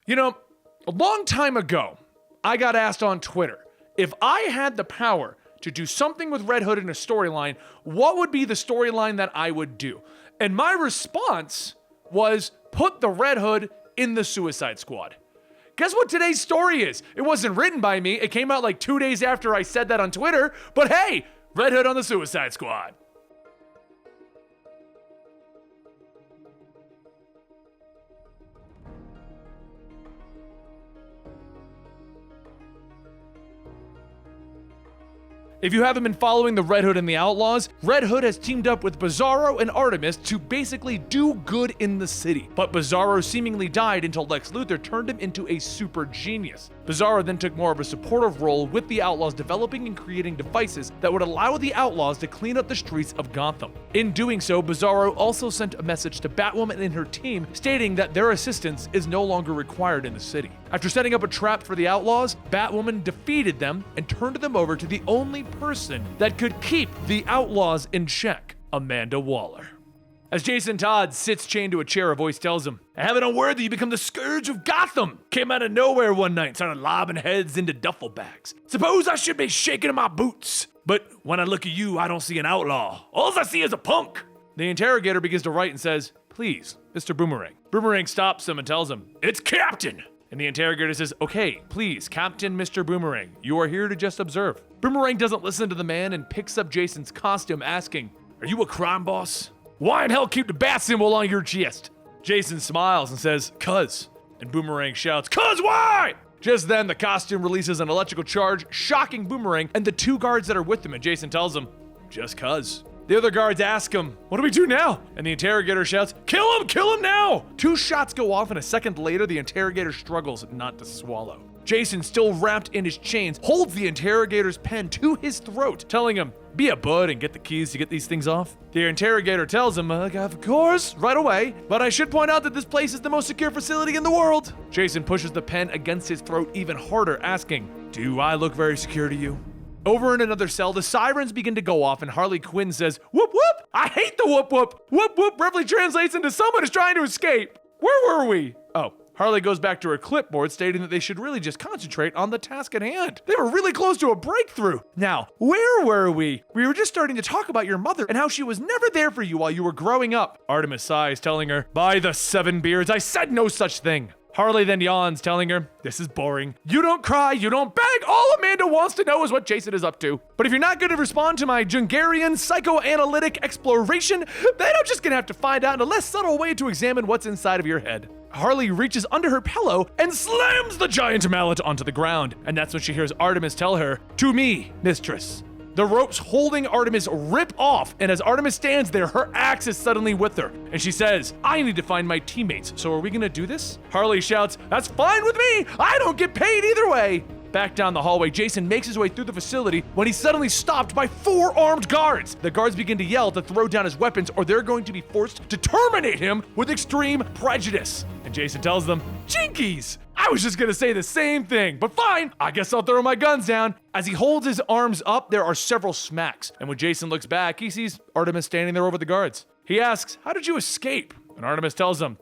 You know, a long time ago, I got asked on Twitter, if I had the power to do something with Red Hood in a storyline, what would be the storyline that I would do? And my response was, put the Red Hood in the Suicide Squad. Guess what today's story is? It wasn't written by me. It came out like 2 days after I said that on Twitter. But hey, Red Hood on the Suicide Squad. If you haven't been following the Red Hood and the Outlaws, Red Hood has teamed up with Bizarro and Artemis to basically do good in the city. But Bizarro seemingly died until Lex Luthor turned him into a super genius. Bizarro then took more of a supportive role with the Outlaws, developing and creating devices that would allow the Outlaws to clean up the streets of Gotham. In doing so, Bizarro also sent a message to Batwoman and her team stating that their assistance is no longer required in the city. After setting up a trap for the Outlaws, Batwoman defeated them and turned them over to the only person that could keep the Outlaws in check, Amanda Waller. As Jason Todd sits chained to a chair, a voice tells him, "I have it on word that you become the scourge of Gotham. Came out of nowhere one night and started lobbing heads into duffel bags. Suppose I should be shaking in my boots. But when I look at you, I don't see an outlaw. All I see is a punk." The interrogator begins to write and says, "Please, Mr. Boomerang." Boomerang stops him and tells him, "It's Captain." And the interrogator says, "Okay, please, Captain Mr. Boomerang, you are here to just observe." Boomerang doesn't listen to the man and picks up Jason's costume, asking, "Are you a crime boss? Why in hell keep the bat symbol on your chest?" Jason smiles and says, "Cuz." And Boomerang shouts, "Cuz why?" Just then, the costume releases an electrical charge, shocking Boomerang and the two guards that are with him, and Jason tells them, "Just cuz." The other guards ask him, "What do we do now?" And the interrogator shouts, "Kill him now!" 2 shots go off, and a second later, the interrogator struggles not to swallow. Jason, still wrapped in his chains, holds the interrogator's pen to his throat, telling him, "Be a bud and get the keys to get these things off." The interrogator tells him, "Of course, right away, but I should point out that this place is the most secure facility in the world." Jason pushes the pen against his throat even harder, asking, "Do I look very secure to you?" Over in another cell, the sirens begin to go off and Harley Quinn says, "Whoop whoop! I hate the whoop whoop! Whoop whoop" roughly translates into "someone is trying to escape." Where were we? Oh, Harley goes back to her clipboard stating that they should really just concentrate on the task at hand. They were really close to a breakthrough. Now, where were we? We were just starting to talk about your mother and how she was never there for you while you were growing up. Artemis sighs, telling her, "By the 7 beards, I said no such thing." Harley then yawns, telling her, "This is boring. You don't cry, you don't beg. All Amanda wants to know is what Jason is up to. But if you're not going to respond to my Jungarian psychoanalytic exploration, then I'm just going to have to find out in a less subtle way to examine what's inside of your head." Harley reaches under her pillow and slams the giant mallet onto the ground. And that's when she hears Artemis tell her, "To me, mistress." The ropes holding Artemis rip off, and as Artemis stands there, her axe is suddenly with her. And she says, "I need to find my teammates, so are we gonna do this?" Harley shouts, "That's fine with me! I don't get paid either way!" Back down the hallway, Jason makes his way through the facility when he's suddenly stopped by 4 armed guards. The guards begin to yell to throw down his weapons or they're going to be forced to terminate him with extreme prejudice. And Jason tells them, "Jinkies! I was just gonna say the same thing, but fine, I guess I'll throw my guns down." As he holds his arms up, there are several smacks. And when Jason looks back, he sees Artemis standing there over the guards. He asks, "How did you escape?" And Artemis tells him,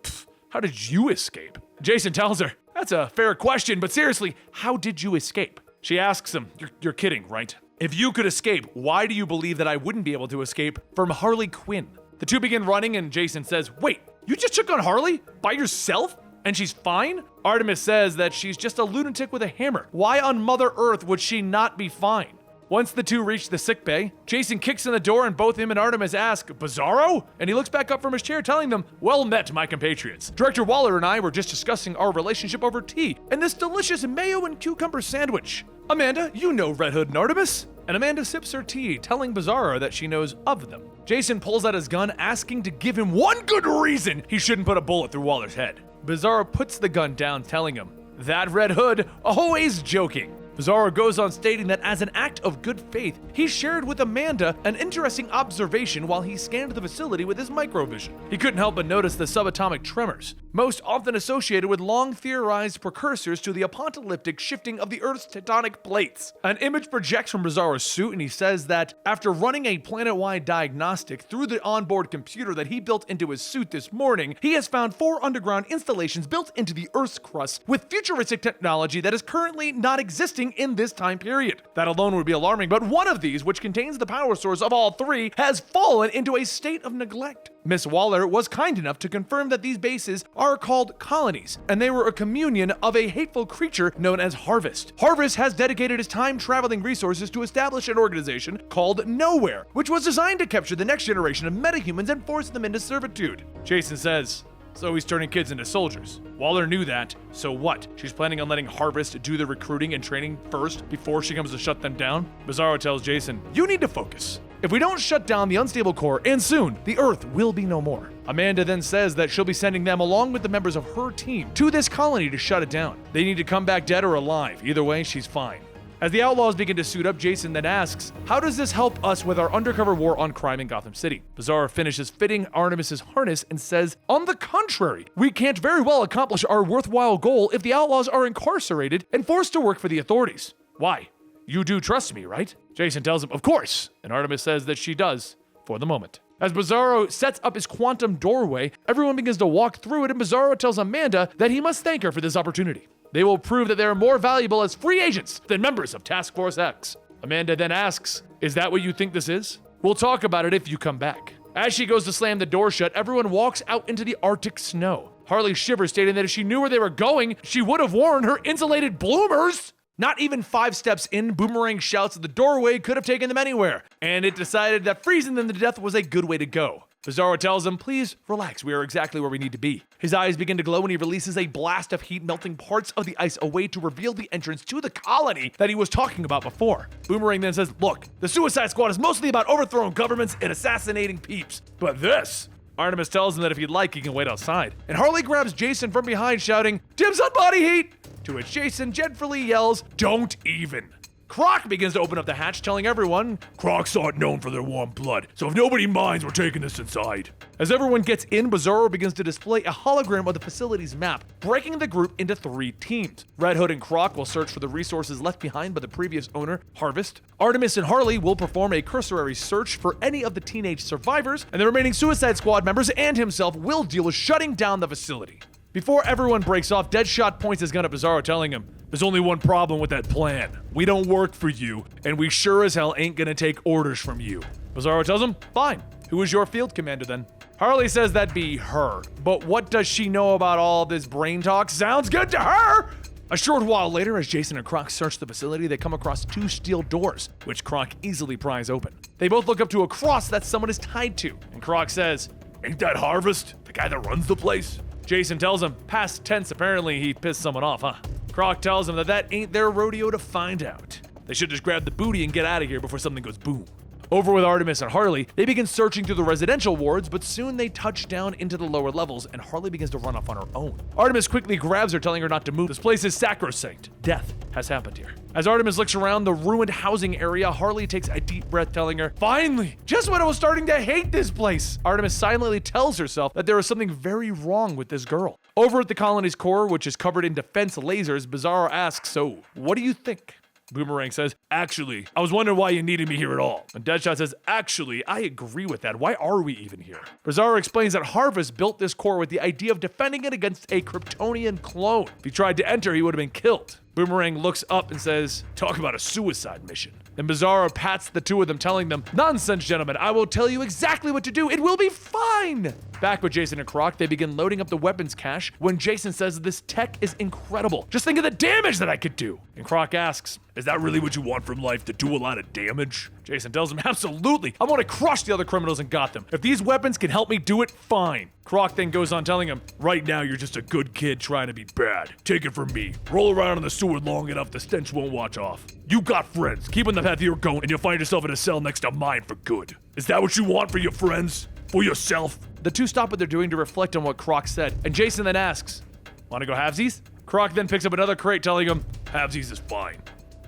"How did you escape?" Jason tells her, "That's a fair question, but seriously, how did you escape?" She asks him, You're kidding, right? If you could escape, why do you believe that I wouldn't be able to escape from Harley Quinn?" The two begin running and Jason says, "Wait, you just took on Harley? By yourself? And she's fine?" Artemis says that she's just a lunatic with a hammer. Why on Mother Earth would she not be fine? Once the two reach the sickbay, Jason kicks in the door and both him and Artemis ask, "Bizarro?" And he looks back up from his chair telling them, "Well met, my compatriots. Director Waller and I were just discussing our relationship over tea and this delicious mayo and cucumber sandwich. Amanda, you know Red Hood and Artemis." And Amanda sips her tea, telling Bizarro that she knows of them. Jason pulls out his gun, asking to give him one good reason he shouldn't put a bullet through Waller's head. Bizarro puts the gun down, telling him, "That Red Hood, always joking." Bizarro goes on stating that as an act of good faith, he shared with Amanda an interesting observation while he scanned the facility with his microvision. He couldn't help but notice the subatomic tremors. most often associated with long theorized precursors to the apocalyptic shifting of the Earth's tectonic plates. An image projects from Bizarro's suit, and he says that after running a planet-wide diagnostic through the onboard computer that he built into his suit this morning, he has found 4 underground installations built into the Earth's crust with futuristic technology that is currently not existing in this time period. That alone would be alarming, but one of these, which contains the power source of all 3, has fallen into a state of neglect. Miss Waller was kind enough to confirm that these bases are called colonies, and they were a communion of a hateful creature known as Harvest. Harvest has dedicated his time-traveling resources to establish an organization called Nowhere, which was designed to capture the next generation of metahumans and force them into servitude. Jason says, so he's turning kids into soldiers. Waller knew that, so what? She's planning on letting Harvest do the recruiting and training first before she comes to shut them down? Bizarro tells Jason, you need to focus. If we don't shut down the unstable core, and soon, the Earth will be no more. Amanda then says that she'll be sending them along with the members of her team to this colony to shut it down. They need to come back dead or alive. Either way, she's fine. As the outlaws begin to suit up, Jason then asks, how does this help us with our undercover war on crime in Gotham City? Bizarro finishes fitting Artemis's harness and says, on the contrary, we can't very well accomplish our worthwhile goal if the outlaws are incarcerated and forced to work for the authorities. Why? You do trust me, right? Jason tells him, of course, and Artemis says that she does, for the moment. As Bizarro sets up his quantum doorway, everyone begins to walk through it, and Bizarro tells Amanda that he must thank her for this opportunity. They will prove that they are more valuable as free agents than members of Task Force X. Amanda then asks, is that what you think this is? We'll talk about it if you come back. As she goes to slam the door shut, everyone walks out into the Arctic snow. Harley shivers, stating that if she knew where they were going, she would have worn her insulated bloomers. Not even 5 steps in, Boomerang shouts that the doorway could have taken them anywhere, and it decided that freezing them to death was a good way to go. Bizarro tells him, please relax, we are exactly where we need to be. His eyes begin to glow and he releases a blast of heat, melting parts of the ice away to reveal the entrance to the colony that he was talking about before. Boomerang then says, look, the Suicide Squad is mostly about overthrowing governments and assassinating peeps, but this... Artemis tells him that if he'd like, he can wait outside. And Harley grabs Jason from behind, shouting, dibs on body heat! To which Jason dreadfully yells, don't even. Croc begins to open up the hatch, telling everyone, Crocs aren't known for their warm blood, so if nobody minds, we're taking this inside. As everyone gets in, Bizarro begins to display a hologram of the facility's map, breaking the group into 3 teams. Red Hood and Croc will search for the resources left behind by the previous owner, Harvest. Artemis and Harley will perform a cursory search for any of the teenage survivors, and the remaining Suicide Squad members and himself will deal with shutting down the facility. Before everyone breaks off, Deadshot points his gun at Bizarro, telling him, there's only one problem with that plan. We don't work for you, and we sure as hell ain't gonna take orders from you. Bizarro tells him, fine. Who is your field commander then? Harley says that'd be her, but what does she know about all this brain talk? Sounds good to her! A short while later, as Jason and Croc search the facility, they come across 2 steel doors, which Croc easily pries open. They both look up to a cross that someone is tied to, and Croc says, ain't that Harvest, the guy that runs the place? Jason tells him, past tense, apparently he pissed someone off, huh? Croc tells him that that ain't their rodeo to find out. They should just grab the booty and get out of here before something goes boom. Over with Artemis and Harley, they begin searching through the residential wards, but soon they touch down into the lower levels and Harley begins to run off on her own. Artemis quickly grabs her, telling her not to move. This place is sacrosanct. Death has happened here. As Artemis looks around the ruined housing area, Harley takes a deep breath, telling her, finally, just when I was starting to hate this place. Artemis silently tells herself that there is something very wrong with this girl. Over at the colony's core, which is covered in defense lasers, Bizarro asks, so what do you think? Boomerang says, actually, I was wondering why you needed me here at all. And Deadshot says, actually, I agree with that. Why are we even here? Bizarro explains that Harvest built this core with the idea of defending it against a Kryptonian clone. If he tried to enter, he would have been killed. Boomerang looks up and says, talk about a suicide mission. And Bizarro pats the 2 of them, telling them, nonsense, gentlemen, I will tell you exactly what to do. It will be fine. Back with Jason and Croc, they begin loading up the weapons cache when Jason says this tech is incredible. Just think of the damage that I could do. And Croc asks, is that really what you want from life, to do a lot of damage? Jason tells him, absolutely. I want to crush the other criminals in Gotham. If these weapons can help me do it, fine. Croc then goes on telling him, right now you're just a good kid trying to be bad. Take it from me. Roll around in the sewer long enough, the stench won't watch off. You got friends. Keep on the path you're going and you'll find yourself in a cell next to mine for good. Is that what you want for your friends? For yourself? The 2 stop what they're doing to reflect on what Croc said, and Jason then asks, wanna go halvesies? Croc then picks up another crate, telling him, halvesies is fine.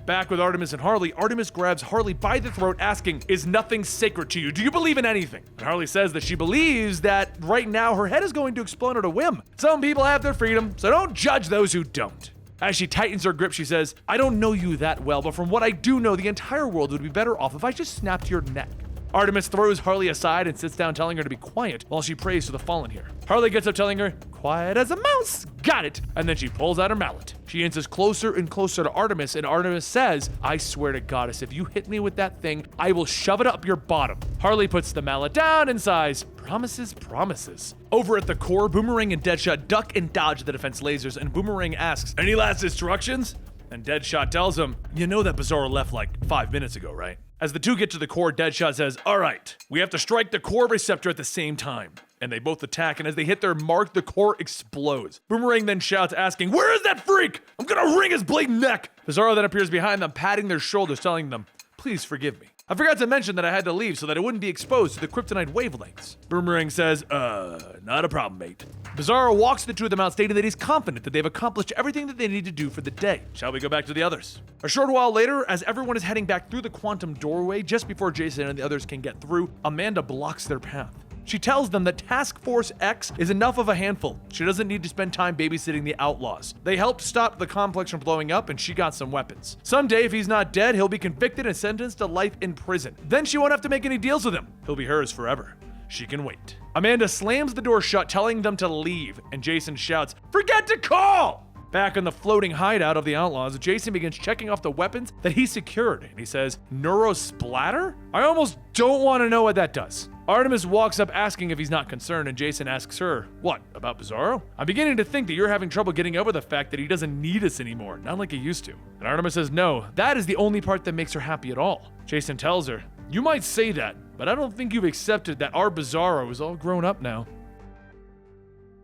Back with Artemis and Harley, Artemis grabs Harley by the throat asking, "Is nothing sacred to you? Do you believe in anything?" And Harley says that she believes that right now her head is going to explode at a whim. Some people have their freedom, so don't judge those who don't. As she tightens her grip, she says, "I don't know you that well, but from what I do know, the entire world would be better off if I just snapped your neck." Artemis throws Harley aside and sits down telling her to be quiet while she prays to the fallen here. Harley gets up telling her, "Quiet as a mouse, got it," and then she pulls out her mallet. She inches closer and closer to Artemis, and Artemis says, "I swear to Goddess, if you hit me with that thing, I will shove it up your bottom." Harley puts the mallet down and sighs, "Promises, promises." Over at the core, Boomerang and Deadshot duck and dodge the defense lasers, and Boomerang asks, "Any last instructions?" And Deadshot tells him, "You know that Bizarro left like 5 minutes ago, right?" As the two get to the core, Deadshot says, "All right, we have to strike the core receptor at the same time." And they both attack, and as they hit their mark, the core explodes. Boomerang then shouts, asking, "Where is that freak? I'm gonna wring his bleeding neck!" Bizarro then appears behind them, patting their shoulders, telling them, "Please forgive me. I forgot to mention that I had to leave so that I wouldn't be exposed to the kryptonite wavelengths." Boomerang says, not a problem, mate." Bizarro walks the two of them out, stating that he's confident that they've accomplished everything that they need to do for the day. Shall we go back to the others? A short while later, as everyone is heading back through the quantum doorway, just before Jason and the others can get through, Amanda blocks their path. She tells them that Task Force X is enough of a handful. She doesn't need to spend time babysitting the outlaws. They helped stop the complex from blowing up, and she got some weapons. Someday, if he's not dead, he'll be convicted and sentenced to life in prison. Then she won't have to make any deals with him. He'll be hers forever. She can wait. Amanda slams the door shut, telling them to leave, and Jason shouts, "Forget to call!" Back in the floating hideout of the outlaws, Jason begins checking off the weapons that he secured, and he says, "Neurosplatter? I almost don't want to know what that does." Artemis walks up asking if he's not concerned, and Jason asks her, "What, about Bizarro? I'm beginning to think that you're having trouble getting over the fact that he doesn't need us anymore, not like he used to." And Artemis says, "No, that is the only part that makes her happy at all." Jason tells her, "You might say that, but I don't think you've accepted that our Bizarro is all grown up now."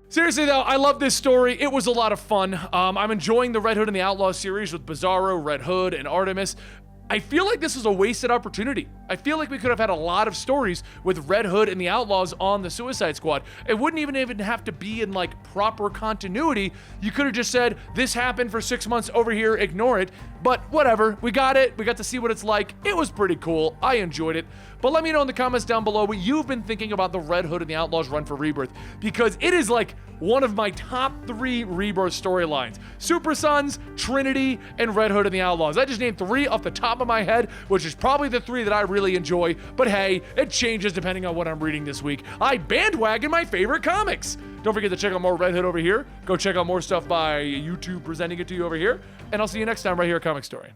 Seriously though, I love this story. It was a lot of fun. I'm enjoying the Red Hood and the Outlaw series with Bizarro, Red Hood, and Artemis. I feel like this was a wasted opportunity. I feel like we could have had a lot of stories with Red Hood and the Outlaws on the Suicide Squad. It wouldn't even have to be in like proper continuity. You could have just said, this happened for 6 months over here, ignore it. But whatever, we got it. We got to see what it's like. It was pretty cool. I enjoyed it. But let me know in the comments down below what you've been thinking about the Red Hood and the Outlaws run for Rebirth, because it is like one of my top 3 Rebirth storylines. Super Sons, Trinity, and Red Hood and the Outlaws. I just named 3 off the top of my head, which is probably the 3 that I really enjoy, but hey, it changes depending on what I'm reading this week. I bandwagon my favorite comics. Don't forget to check out more Red Hood over here. Go check out more stuff by YouTube presenting it to you over here, and I'll see you next time right here at Comicstorian.